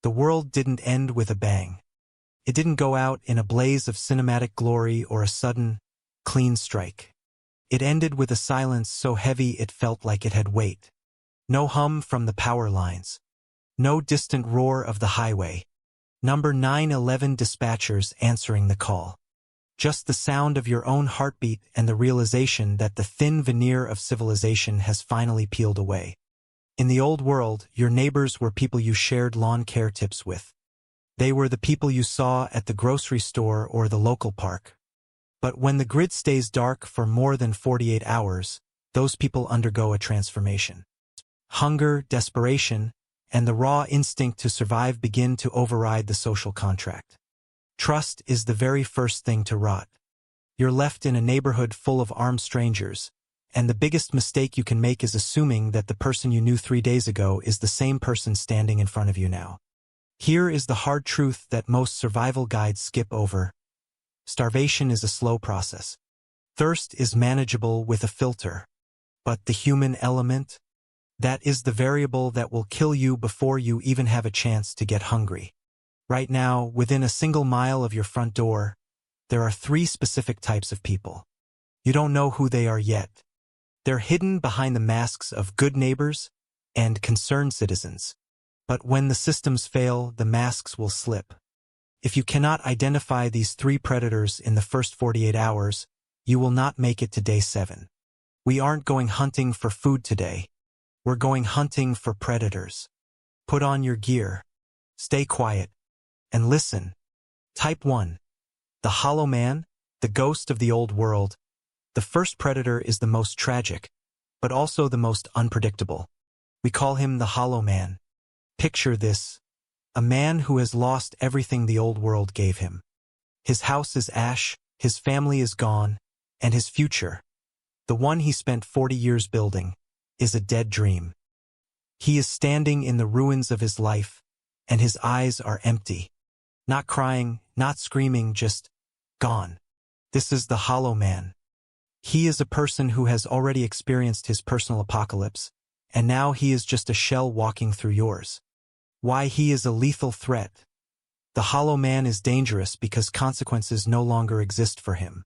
The world didn't end with a bang. It didn't go out in a blaze of cinematic glory or a sudden, clean strike. It ended with a silence so heavy it felt like it had weight. No hum from the power lines. No distant roar of the highway. Number 911 dispatchers answering the call. Just the sound of your own heartbeat and the realization that the thin veneer of civilization has finally peeled away. In the old world, your neighbors were people you shared lawn care tips with. They were the people you saw at the grocery store or the local park. But when the grid stays dark for more than 48 hours, those people undergo a transformation. Hunger, desperation, and the raw instinct to survive begin to override the social contract. Trust is the very first thing to rot. You're left in a neighborhood full of armed strangers, and the biggest mistake you can make is assuming that the person you knew 3 days ago is the same person standing in front of you now. Here is the hard truth that most survival guides skip over. Starvation is a slow process. Thirst is manageable with a filter. But the human element? That is the variable that will kill you before you even have a chance to get hungry. Right now, within a single mile of your front door, there are 3 specific types of people. You don't know who they are yet. They're hidden behind the masks of good neighbors and concerned citizens. But when the systems fail, the masks will slip. If you cannot identify these 3 predators in the first 48 hours, you will not make it to day 7. We aren't going hunting for food today. We're going hunting for predators. Put on your gear. Stay quiet. And listen. Type 1. The Hollow Man, the ghost of the old world. The first predator is the most tragic, but also the most unpredictable. We call him the Hollow Man. Picture this. A man who has lost everything the old world gave him. His house is ash, his family is gone, and his future, the one he spent 40 years building, is a dead dream. He is standing in the ruins of his life, and his eyes are empty. Not crying, not screaming, just gone. This is the Hollow Man. He is a person who has already experienced his personal apocalypse, and now he is just a shell walking through yours. Why he is a lethal threat. The Hollow Man is dangerous because consequences no longer exist for him.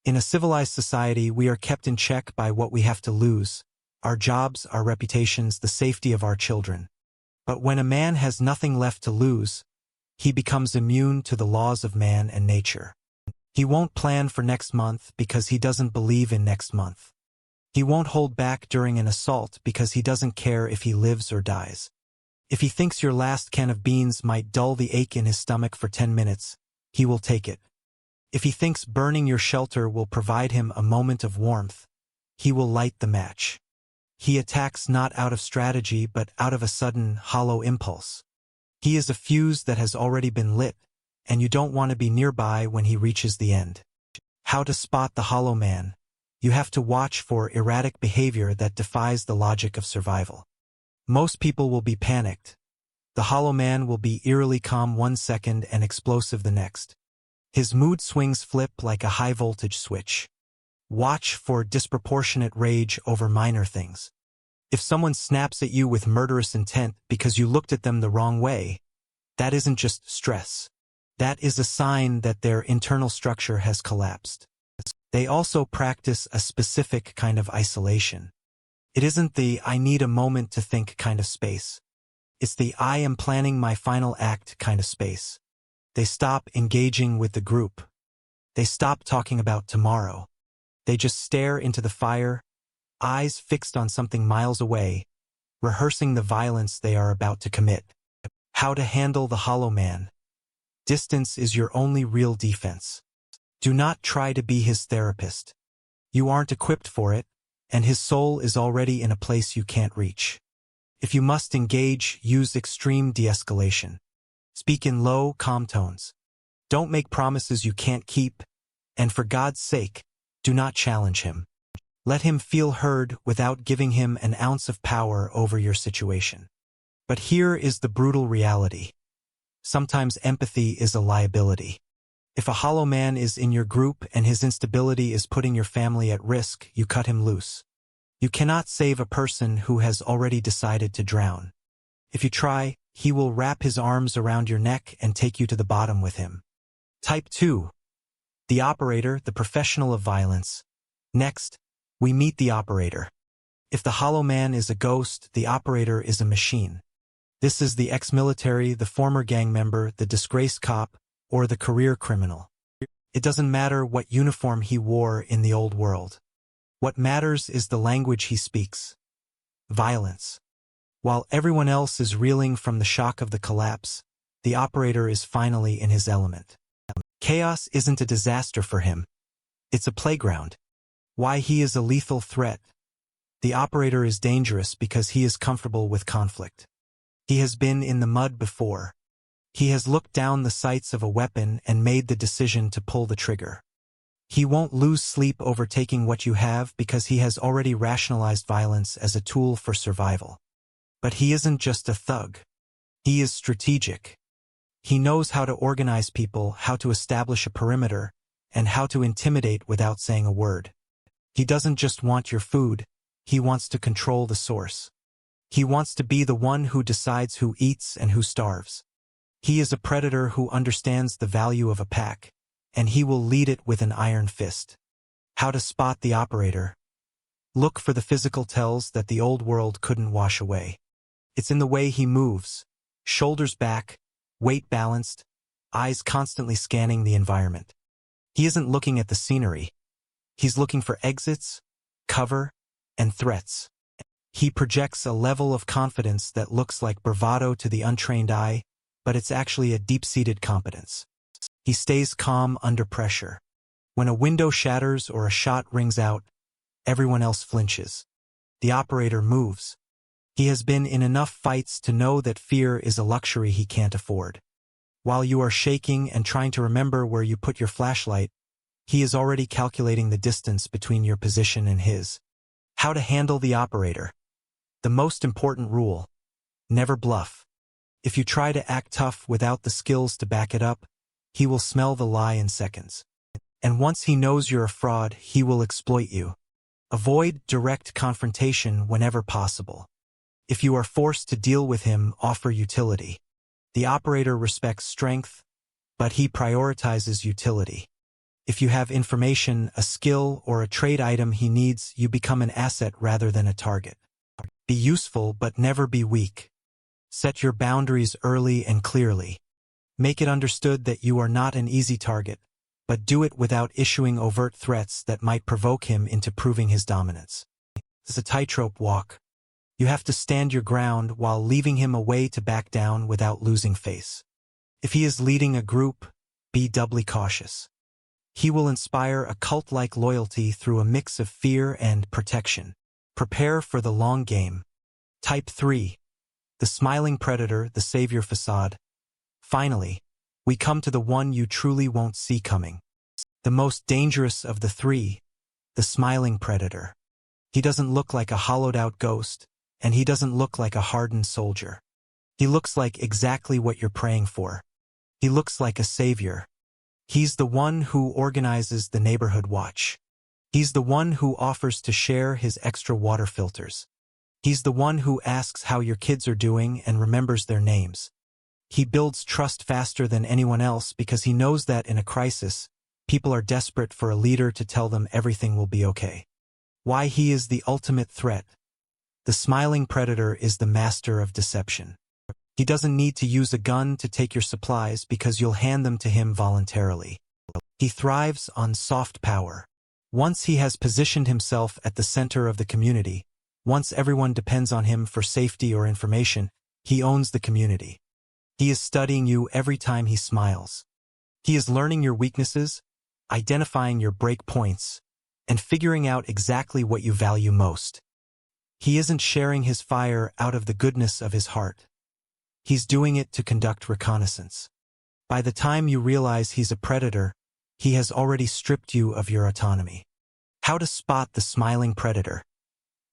In a civilized society, we are kept in check by what we have to lose: our jobs, our reputations, the safety of our children. But when a man has nothing left to lose, he becomes immune to the laws of man and nature. He won't plan for next month because he doesn't believe in next month. He won't hold back during an assault because he doesn't care if he lives or dies. If he thinks your last can of beans might dull the ache in his stomach for 10 minutes, he will take it. If he thinks burning your shelter will provide him a moment of warmth, he will light the match. He attacks not out of strategy but out of a sudden, hollow impulse. He is a fuse that has already been lit, and you don't want to be nearby when he reaches the end. How to spot the Hollow Man? You have to watch for erratic behavior that defies the logic of survival. Most people will be panicked. The Hollow Man will be eerily calm 1 second and explosive the next. His mood swings flip like a high-voltage switch. Watch for disproportionate rage over minor things. If someone snaps at you with murderous intent because you looked at them the wrong way, that isn't just stress. That is a sign that their internal structure has collapsed. They also practice a specific kind of isolation. It isn't the "I need a moment to think" kind of space. It's the "I am planning my final act" kind of space. They stop engaging with the group. They stop talking about tomorrow. They just stare into the fire, eyes fixed on something miles away, rehearsing the violence they are about to commit. How to handle the Hollow Man. Distance is your only real defense. Do not try to be his therapist. You aren't equipped for it, and his soul is already in a place you can't reach. If you must engage, use extreme de-escalation. Speak in low, calm tones. Don't make promises you can't keep, and for God's sake, do not challenge him. Let him feel heard without giving him an ounce of power over your situation. But here is the brutal reality. Sometimes empathy is a liability. If a Hollow Man is in your group and his instability is putting your family at risk, you cut him loose. You cannot save a person who has already decided to drown. If you try, he will wrap his arms around your neck and take you to the bottom with him. Type 2. The operator, the professional of violence. Next, we meet the operator. If the hollow man is a ghost, the operator is a machine. This is the ex-military, the former gang member, the disgraced cop, or the career criminal. It doesn't matter what uniform he wore in the old world. What matters is the language he speaks. Violence. While everyone else is reeling from the shock of the collapse, the operator is finally in his element. Chaos isn't a disaster for him. It's a playground. Why he is a lethal threat. The operator is dangerous because he is comfortable with conflict. He has been in the mud before. He has looked down the sights of a weapon and made the decision to pull the trigger. He won't lose sleep over taking what you have because he has already rationalized violence as a tool for survival. But he isn't just a thug. He is strategic. He knows how to organize people, how to establish a perimeter, and how to intimidate without saying a word. He doesn't just want your food, he wants to control the source. He wants to be the one who decides who eats and who starves. He is a predator who understands the value of a pack, and he will lead it with an iron fist. How to spot the operator? Look for the physical tells that the old world couldn't wash away. It's in the way he moves, shoulders back, weight balanced, eyes constantly scanning the environment. He isn't looking at the scenery. He's looking for exits, cover, and threats. He projects a level of confidence that looks like bravado to the untrained eye, but it's actually a deep-seated competence. He stays calm under pressure. When a window shatters or a shot rings out, everyone else flinches. The operator moves. He has been in enough fights to know that fear is a luxury he can't afford. While you are shaking and trying to remember where you put your flashlight, he is already calculating the distance between your position and his. How to handle the operator? The most important rule: never bluff. If you try to act tough without the skills to back it up, he will smell the lie in seconds. And once he knows you're a fraud, he will exploit you. Avoid direct confrontation whenever possible. If you are forced to deal with him, offer utility. The operator respects strength, but he prioritizes utility. If you have information, a skill, or a trade item he needs, you become an asset rather than a target. Be useful, but never be weak. Set your boundaries early and clearly. Make it understood that you are not an easy target, but do it without issuing overt threats that might provoke him into proving his dominance. It's a tightrope walk. You have to stand your ground while leaving him a way to back down without losing face. If he is leading a group, be doubly cautious. He will inspire a cult-like loyalty through a mix of fear and protection. Prepare for the long game. Type 3. The smiling predator, the savior facade. Finally, we come to the one you truly won't see coming. The most dangerous of the three, the smiling predator. He doesn't look like a hollowed-out ghost, and he doesn't look like a hardened soldier. He looks like exactly what you're praying for. He looks like a savior. He's the one who organizes the neighborhood watch. He's the one who offers to share his extra water filters. He's the one who asks how your kids are doing and remembers their names. He builds trust faster than anyone else because he knows that in a crisis, people are desperate for a leader to tell them everything will be okay. Why he is the ultimate threat. The smiling predator is the master of deception. He doesn't need to use a gun to take your supplies because you'll hand them to him voluntarily. He thrives on soft power. Once he has positioned himself at the center of the community, once everyone depends on him for safety or information, he owns the community. He is studying you every time he smiles. He is learning your weaknesses, identifying your break points, and figuring out exactly what you value most. He isn't sharing his fire out of the goodness of his heart. He's doing it to conduct reconnaissance. By the time you realize he's a predator, he has already stripped you of your autonomy. How to spot the smiling predator?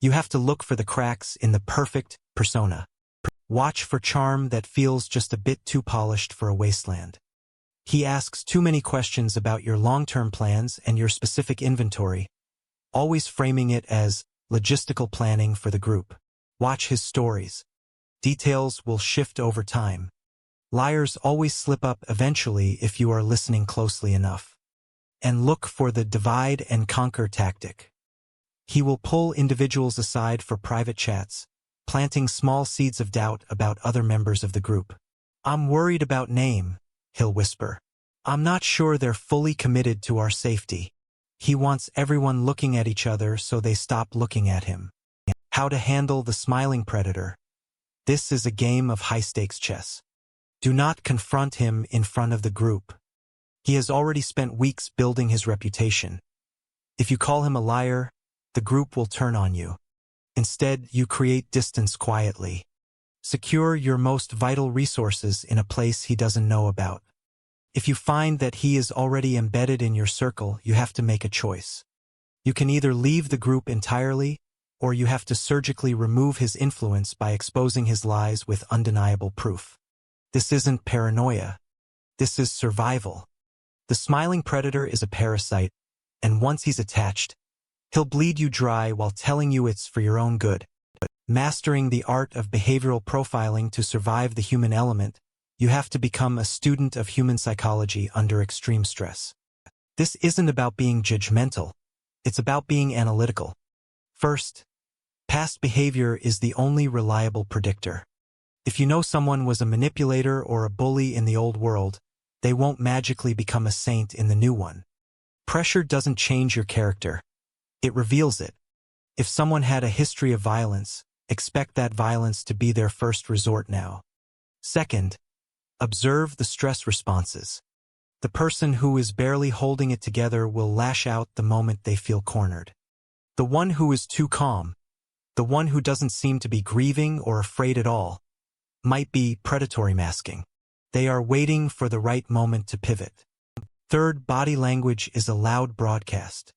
You have to look for the cracks in the perfect persona. Watch for charm that feels just a bit too polished for a wasteland. He asks too many questions about your long-term plans and your specific inventory, always framing it as logistical planning for the group. Watch his stories. Details will shift over time. Liars always slip up eventually if you are listening closely enough. And look for the divide and conquer tactic. He will pull individuals aside for private chats, planting small seeds of doubt about other members of the group. "I'm worried about name," he'll whisper. "I'm not sure they're fully committed to our safety." He wants everyone looking at each other so they stop looking at him. How to handle the smiling predator. This is a game of high-stakes chess. Do not confront him in front of the group. He has already spent weeks building his reputation. If you call him a liar, the group will turn on you. Instead, you create distance quietly. Secure your most vital resources in a place he doesn't know about. If you find that he is already embedded in your circle, you have to make a choice. You can either leave the group entirely, or you have to surgically remove his influence by exposing his lies with undeniable proof. This isn't paranoia. This is survival. The smiling predator is a parasite, and once he's attached, he'll bleed you dry while telling you it's for your own good. Mastering the art of behavioral profiling to survive the human element, you have to become a student of human psychology under extreme stress. This isn't about being judgmental. It's about being analytical. First, past behavior is the only reliable predictor. If you know someone was a manipulator or a bully in the old world, they won't magically become a saint in the new one. Pressure doesn't change your character. It reveals it. If someone had a history of violence, expect that violence to be their first resort now. Second, observe the stress responses. The person who is barely holding it together will lash out the moment they feel cornered. The one who is too calm, the one who doesn't seem to be grieving or afraid at all, might be predatory masking. They are waiting for the right moment to pivot. Third, body language is a loud broadcast.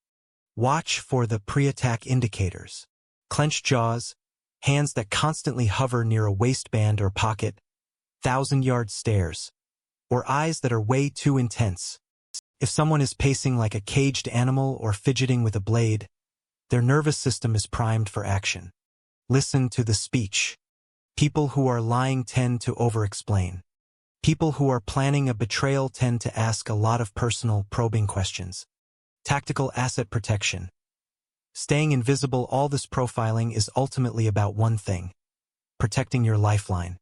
Watch for the pre-attack indicators. Clenched jaws, hands that constantly hover near a waistband or pocket, 1,000-yard stares, or eyes that are way too intense. If someone is pacing like a caged animal or fidgeting with a blade, their nervous system is primed for action. Listen to the speech. People who are lying tend to over-explain. People who are planning a betrayal tend to ask a lot of personal, probing questions. Tactical asset protection. Staying invisible. All this profiling is ultimately about one thing: protecting your lifeline.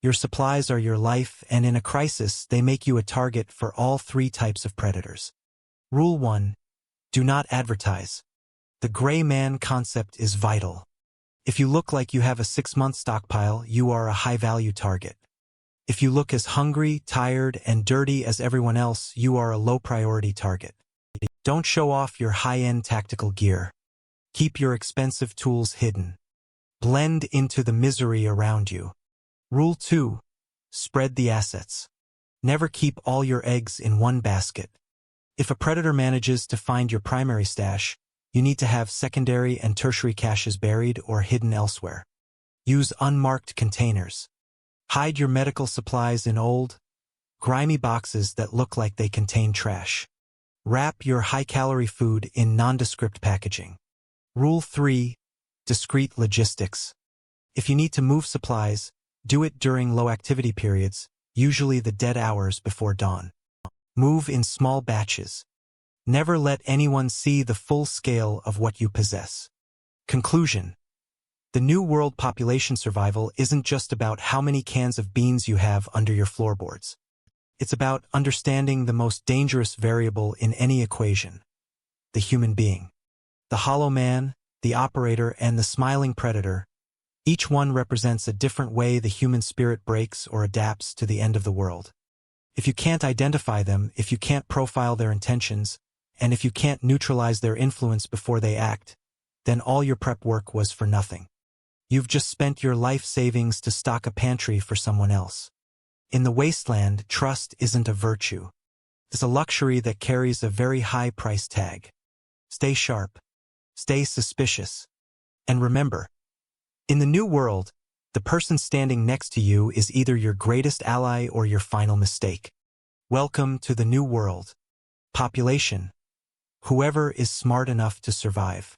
Your supplies are your life, and in a crisis, they make you a target for all three types of predators. Rule 1. Do not advertise. The gray man concept is vital. If you look like you have a 6-month stockpile, you are a high-value target. If you look as hungry, tired, and dirty as everyone else, you are a low-priority target. Don't show off your high-end tactical gear. Keep your expensive tools hidden. Blend into the misery around you. Rule 2. Spread the assets. Never keep all your eggs in one basket. If a predator manages to find your primary stash, you need to have secondary and tertiary caches buried or hidden elsewhere. Use unmarked containers. Hide your medical supplies in old, grimy boxes that look like they contain trash. Wrap your high-calorie food in nondescript packaging. Rule 3. Discreet logistics. If you need to move supplies, do it during low-activity periods, usually the dead hours before dawn. Move in small batches. Never let anyone see the full scale of what you possess. Conclusion. The New World population survival isn't just about how many cans of beans you have under your floorboards. It's about understanding the most dangerous variable in any equation: the human being. The hollow man, the operator, and the smiling predator, each one represents a different way the human spirit breaks or adapts to the end of the world. If you can't identify them, if you can't profile their intentions, and if you can't neutralize their influence before they act, then all your prep work was for nothing. You've just spent your life savings to stock a pantry for someone else. In the wasteland, trust isn't a virtue. It's a luxury that carries a very high price tag. Stay sharp. Stay suspicious. And remember, in the new world, the person standing next to you is either your greatest ally or your final mistake. Welcome to the new world. Population. Whoever is smart enough to survive.